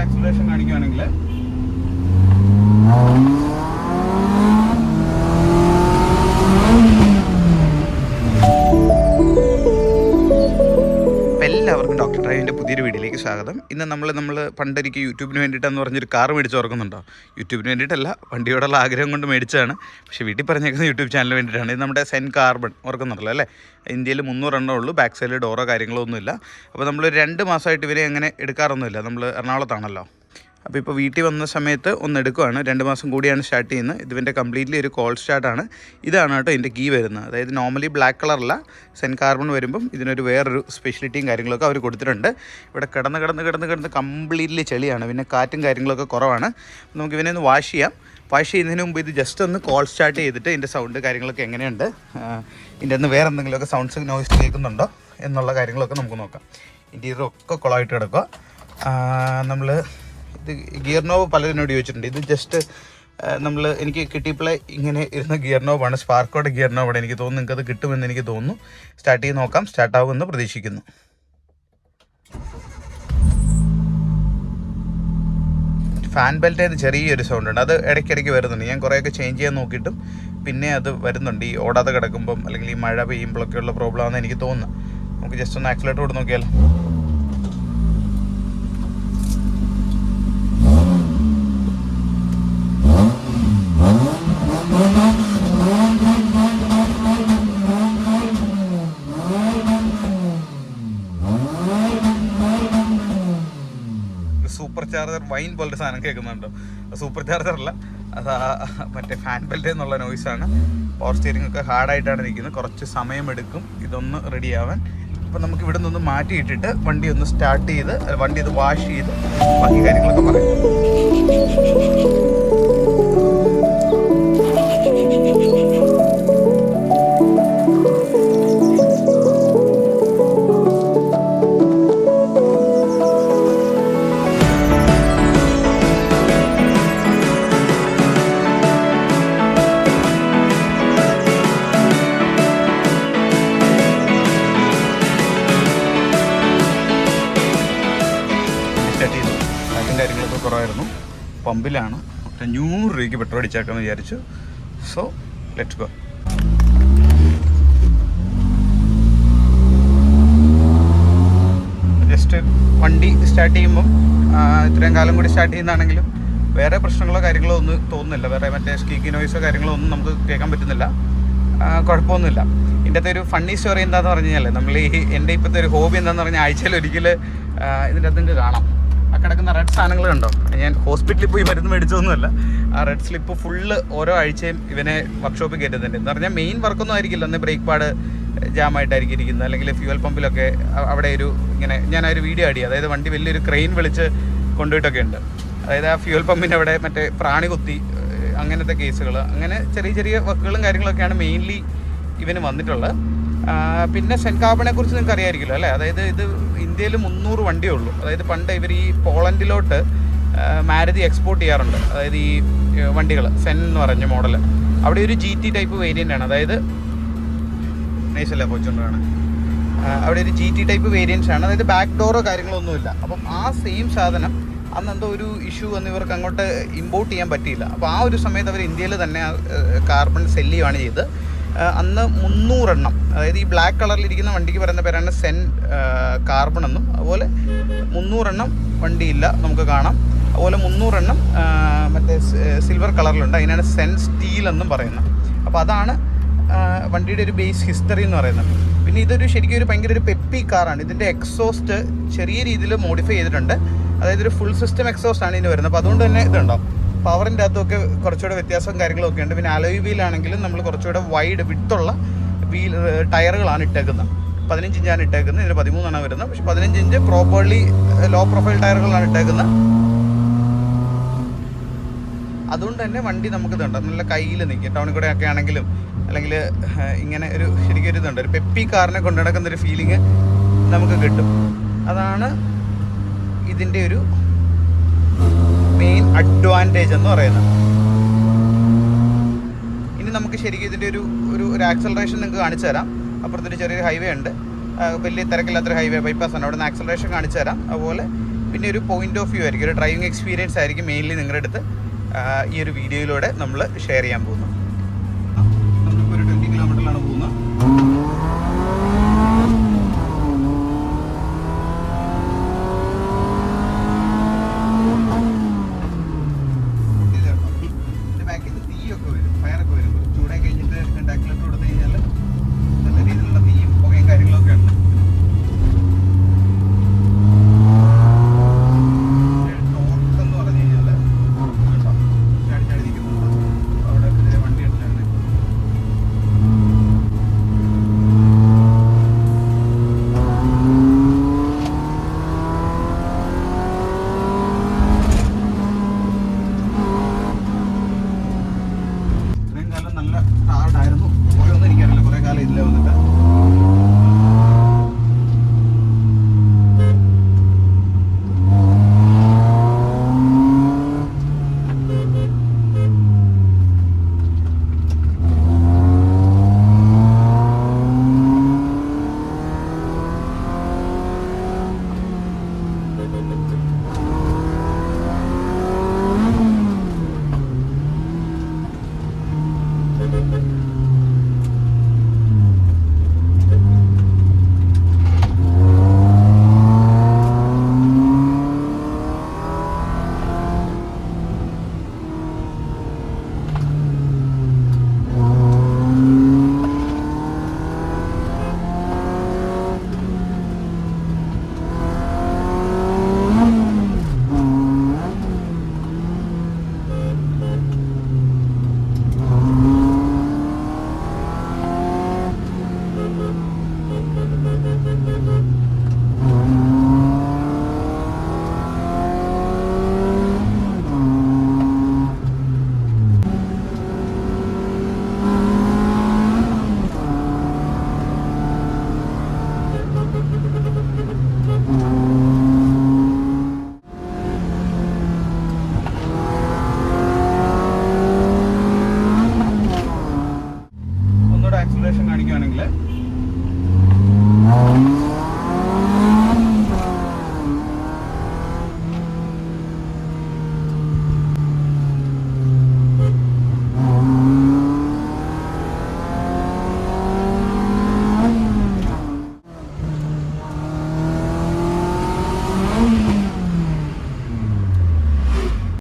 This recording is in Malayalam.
ആക്സിലറേഷൻ കാണിക്കുകയാണെങ്കിൽ എല്ലാവർക്കും ഡോക്ടർ ഡ്രൈവിൻ്റെ പുതിയൊരു വീഡിയോയിലേക്ക് സ്വാഗതം. ഇന്ന് നമ്മൾ പണ്ടൊരിക്കൽ യൂട്യൂബിന് വേണ്ടിയിട്ടെന്ന് പറഞ്ഞൊരു കാർ മേടിച്ച് ഓർക്കുന്നുണ്ടോ? യൂട്യൂബിന് വേണ്ടിയിട്ടല്ല, വണ്ടിയോടുള്ള ആഗ്രഹം കൊണ്ട് മേടിച്ചതാണ്. പക്ഷേ വീട്ടിൽ പറഞ്ഞേക്കുന്നത് യൂട്യൂബ് ചാനലിന് വേണ്ടിയിട്ടാണ്. ഇത് നമ്മുടെ സെൻ കാർബൺ ഓർക്കുന്നുണ്ടല്ലോ അല്ലേ? ഇന്ത്യയിൽ 300 എണ്ണേ ഉള്ളൂ. ബാക്ക് സൈഡിൽ ഡോറോ കാര്യങ്ങളോ ഒന്നുമില്ല. അപ്പോൾ നമ്മൾ 2 മാസമായിട്ട് ഇവരെ അങ്ങനെ എടുക്കാറൊന്നുമില്ല. നമ്മൾ എറണാകുളത്താണല്ലോ. അപ്പോൾ ഇപ്പോൾ വീട്ടിൽ വന്ന സമയത്ത് ഒന്ന് എടുക്കുകയാണ്. 2 മാസം കൂടിയാണ് സ്റ്റാർട്ട് ചെയ്യുന്നത്. ഇതിൻ്റെ കംപ്ലീറ്റ്ലി ഒരു കോൾ സ്റ്റാർട്ടാണ്. ഇതാണ് കേട്ടോ ഇതിൻ്റെ കീ വരുന്നത്. അതായത് നോർമലി ബ്ലാക്ക് കളറല്ല, സെൻ കാർബൺ വരുമ്പം ഇതിനൊരു വേറൊരു സ്പെഷ്യലിറ്റിയും കാര്യങ്ങളൊക്കെ അവർ കൊടുത്തിട്ടുണ്ട്. ഇവിടെ കിടന്ന് കംപ്ലീറ്റ്ലി ചെളിയാണ്. പിന്നെ കാറ്റും കാര്യങ്ങളൊക്കെ കുറവാണ്. നമുക്ക് ഇവനെ ഒന്ന് വാഷ് ചെയ്യാം. വാഷ് ചെയ്യുന്നതിന് മുമ്പ് ഇത് ജസ്റ്റ് ഒന്ന് കോൾ സ്റ്റാർട്ട് ചെയ്തിട്ട് ഇതിൻ്റെ സൗണ്ട് കാര്യങ്ങളൊക്കെ എങ്ങനെയുണ്ട്, ഇതിൻ്റെ ഒന്ന് വേറെ എന്തെങ്കിലുമൊക്കെ സൗണ്ട്സ് നോയ്സ് കേൾക്കുന്നുണ്ടോ എന്നുള്ള കാര്യങ്ങളൊക്കെ നമുക്ക് നോക്കാം. ഇൻറ്റീരിയറൊക്കെ കുളമായിട്ട് കിടക്കുക. നമ്മൾ ഇത് ഗിയർ നോബ് പലതിനോട് ചോദിച്ചിട്ടുണ്ട്. ഇത് ജസ്റ്റ് എനിക്ക് കിട്ടിയപ്പോഴേ ഇങ്ങനെ ഇരുന്ന ഗിയർ നോബാണ്, സ്പാർക്കോടെ ഗിയർ നോബാണ്. എനിക്ക് തോന്നുന്നു നിങ്ങൾക്കത് കിട്ടുമെന്ന് എനിക്ക് തോന്നുന്നു. സ്റ്റാർട്ട് ചെയ്ത് നോക്കാം. സ്റ്റാർട്ടാവുമെന്ന് പ്രതീക്ഷിക്കുന്നു. ഫാൻ ബെൽറ്റ് ചെറിയൊരു സൗണ്ട് ഉണ്ട്. അത് ഇടയ്ക്കിടയ്ക്ക് വരുന്നുണ്ട്. ഞാൻ കുറേയൊക്കെ ചേഞ്ച് ചെയ്യാൻ നോക്കിയിട്ടും പിന്നെ അത് വരുന്നുണ്ട്. ഈ ഓടാതെ കിടക്കുമ്പം അല്ലെങ്കിൽ ഈ മഴ പെയ്യുമ്പോഴൊക്കെ ഉള്ള പ്രോബ്ലം ആണെന്ന് എനിക്ക് തോന്നുന്നു. നമുക്ക് ജസ്റ്റ് ഒന്ന് ആക്സിലേറ്റർ കൊടുത്ത് നോക്കിയാലോ. സൂപ്പർ ചാർജർ വൈൻ പോലത്തെ സാധനം കേൾക്കുന്നുണ്ടോ? സൂപ്പർ ചാർജറല്ല, അത് മറ്റേ ഫാൻ ബെൽറ്റ് എന്നുള്ള നോയ്സാണ്. പവർ സ്റ്റിയറിംഗ് ഒക്കെ ഹാർഡായിട്ടാണ് നിൽക്കുന്നത്. കുറച്ച് സമയമെടുക്കും ഇതൊന്ന് റെഡി ആവാൻ. അപ്പോൾ നമുക്ക് ഇവിടെ നിന്നൊന്ന് മാറ്റിയിട്ടിട്ട് വണ്ടി ഒന്ന് സ്റ്റാർട്ട് ചെയ്ത് വണ്ടി ഇത് വാഷ് ചെയ്ത് ബാക്കി കാര്യങ്ങളൊക്കെ പറയാം. കാര്യങ്ങളൊക്കെ കുറവായിരുന്നു. പമ്പിലാണ്. 500 രൂപയ്ക്ക് പെട്രോൾ അടിച്ചേക്കാമെന്ന് വിചാരിച്ചു. So let's go. ജസ്റ്റ് വണ്ടി സ്റ്റാർട്ട് ചെയ്യുമ്പം ഇത്രയും കാലം കൂടി സ്റ്റാർട്ട് ചെയ്യുന്നതാണെങ്കിലും വേറെ പ്രശ്നങ്ങളോ കാര്യങ്ങളോ ഒന്നും തോന്നുന്നില്ല. വേറെ മറ്റേ സ്കീക്കി നോയ്സോ കാര്യങ്ങളോ ഒന്നും നമുക്ക് കേൾക്കാൻ പറ്റുന്നില്ല. കുഴപ്പമൊന്നുമില്ല. ഇതിൻ്റെ അകത്ത് ഒരു ഫണ്ണി സ്റ്റോറി എന്താണെന്ന് പറഞ്ഞു കഴിഞ്ഞാൽ, നമ്മൾ എൻ്റെ ഇപ്പോഴത്തെ ഒരു ഹോബി എന്താണെന്ന് പറഞ്ഞാൽ ആഴ്ചയിൽ ഒരിക്കൽ ഇതിൻ്റെ അകത്ത് നിങ്ങൾക്ക് കാണാം ആ കിടക്കുന്ന റെഡ് സാധനങ്ങൾ കണ്ടോ. ഞാൻ ഹോസ്പിറ്റലിൽ പോയി മരുന്ന് മേടിച്ചൊന്നുമല്ല. ആ റെഡ് സ്ലിപ്പ് ഫുള്ള് ഓരോ ആഴ്ചയും ഇവനെ വർക്ക്ഷോപ്പിൽ കയറ്റുന്നുണ്ട്. എന്ന് പറഞ്ഞാൽ മെയിൻ വർക്കൊന്നും ആയിരിക്കില്ല. അന്ന് ബ്രേക്ക് പാഡ് ജാമായിട്ടായിരിക്കും ഇരിക്കുന്നത്. അല്ലെങ്കിൽ ഫ്യൂവൽ പമ്പിലൊക്കെ അവിടെ ഒരു ഇങ്ങനെ ഞാനൊരു വീഡിയോ ആഡ് ചെയ്യും. അതായത് വണ്ടി വലിയൊരു ക്രെയിൻ വിളിച്ച് കൊണ്ടുപോയിട്ടൊക്കെ ഉണ്ട്. അതായത് ആ ഫ്യൂവൽ പമ്പിൻ്റെ അവിടെ മറ്റേ പ്രാണി കുത്തി അങ്ങനത്തെ കേസുകൾ, അങ്ങനെ ചെറിയ ചെറിയ വർക്കുകളും കാര്യങ്ങളൊക്കെയാണ് മെയിൻലി ഇവന് വന്നിട്ടുള്ളത്. പിന്നെ സെൻ കാർബണെ കുറിച്ച് നിങ്ങൾക്ക് അറിയാമായിരിക്കുമല്ലോ അല്ലേ? അതായത് ഇത് ഇന്ത്യയിൽ 300 വണ്ടിയേ ഉള്ളൂ. അതായത് പണ്ട് ഇവർ ഈ പോളണ്ടിലോട്ട് മാരുതി എക്സ്പോർട്ട് ചെയ്യാറുണ്ട്. അതായത് ഈ വണ്ടികൾ സെൻ എന്ന് പറഞ്ഞ മോഡൽ അവിടെ ഒരു GT ടൈപ്പ് വേരിയൻ്റ് ആണ്. അതായത് നൈസല്ല പോയിക്കൊണ്ടാണ്. അവിടെ ഒരു GT ടൈപ്പ് വേരിയൻസ് ആണ്. അതായത് ബാക്ക് ഡോറോ കാര്യങ്ങളോ ഒന്നുമില്ല. അപ്പം ആ സെയിം സാധനം അന്ന് എന്തോ ഒരു ഇഷ്യൂ വന്ന് ഇവർക്ക് അങ്ങോട്ട് ഇമ്പോർട്ട് ചെയ്യാൻ പറ്റിയില്ല. അപ്പോൾ ആ ഒരു സമയത്ത് അവർ ഇന്ത്യയിൽ തന്നെ കാർബൺ സെല്ല് ചെയ്യുകയാണ് ചെയ്തത്. അന്ന് 300 എണ്ണം, അതായത് ഈ ബ്ലാക്ക് കളറിലിരിക്കുന്ന വണ്ടിക്ക് പറയുന്ന പേരാണ് സെൻ കാർബൺ എന്നും. അതുപോലെ 300 എണ്ണം വണ്ടിയില്ല നമുക്ക് കാണാം. അതുപോലെ 300 എണ്ണം മറ്റേ സിൽവർ കളറിലുണ്ട്. അതിനാണ് സെൻ സ്റ്റീൽ എന്നും പറയുന്നത്. അപ്പോൾ അതാണ് വണ്ടിയുടെ ഒരു ബേസ് ഹിസ്റ്ററി എന്ന് പറയുന്നത്. പിന്നെ ഇതൊരു ശരിക്കും ഒരു ഭയങ്കര ഒരു പെപ്പി കാറാണ്. ഇതിൻ്റെ എക്സോസ്റ്റ് ചെറിയ രീതിയിൽ മോഡിഫൈ ചെയ്തിട്ടുണ്ട്. അതായത് ഒരു ഫുൾ സിസ്റ്റം എക്സോസ്റ്റ് ആണ് ഇതിന് വരുന്നത്. അപ്പോൾ അതുകൊണ്ട് തന്നെ ഇതുണ്ടോ പവറിൻ്റെ അകത്തൊക്കെ കുറച്ചുകൂടെ വ്യത്യാസവും കാര്യങ്ങളൊക്കെ ഉണ്ട്. പിന്നെ അലോയ് വീലാണെങ്കിലും നമ്മൾ കുറച്ചുകൂടെ വൈഡ് വിഡ്ത്തുള്ള ടയറുകളാണ് ഇട്ടേക്കുന്നത്. 15 ഇഞ്ചാണ് ഇട്ടേക്കുന്നത്. ഇതിന് 13 വരുന്നത്. പക്ഷേ 15 ഇഞ്ച് പ്രോപ്പർലി ലോ പ്രൊഫൈൽ ടയറുകളാണ് ഇട്ടേക്കുന്നത്. അതുകൊണ്ട് തന്നെ വണ്ടി നമുക്ക് ഇതുണ്ട് നല്ല കയ്യിൽ നിൽക്കും. ടൗണിൽ കൂടെ ഒക്കെ ആണെങ്കിലും അല്ലെങ്കിൽ ഇങ്ങനെ ഒരു ശരിക്കും ഒരു ഇതുണ്ട്, ഒരു പെപ്പി കാറിനെ കൊണ്ടു നടക്കുന്നൊരു ഫീലിംഗ് നമുക്ക് കിട്ടും. അതാണ് ഇതിൻ്റെ ഒരു മെയിൻ അഡ്വാൻറ്റേജ് എന്ന് പറയുന്നത്. ഇനി നമുക്ക് ശരിക്കും ഇതിൻ്റെ ഒരു ആക്സലറേഷൻ നിങ്ങൾക്ക് കാണിച്ചു തരാം. അപ്പുറത്തൊരു ചെറിയൊരു ഹൈവേ ഉണ്ട്, വലിയ തിരക്കില്ലാത്തൊരു ഹൈവേ ബൈപ്പാസാണ്. അവിടെ നിന്ന് ആക്സലറേഷൻ കാണിച്ചു തരാം. അതുപോലെ പിന്നെ ഒരു പോയിന്റ് ഓഫ് വ്യൂ ആയിരിക്കും, ഒരു ഡ്രൈവിംഗ് എക്സ്പീരിയൻസ് ആയിരിക്കും മെയിൻലി നിങ്ങളുടെ അടുത്ത് ഈ ഒരു വീഡിയോയിലൂടെ നമ്മൾ ഷെയർ ചെയ്യാൻ പോകുന്നത്. നമ്മളിപ്പോൾ ഒരു 20 കിലോമീറ്ററിലാണ് പോകുന്നത്. ആക്സിലറേഷൻ കാണിക്കുകയാണെങ്കിൽ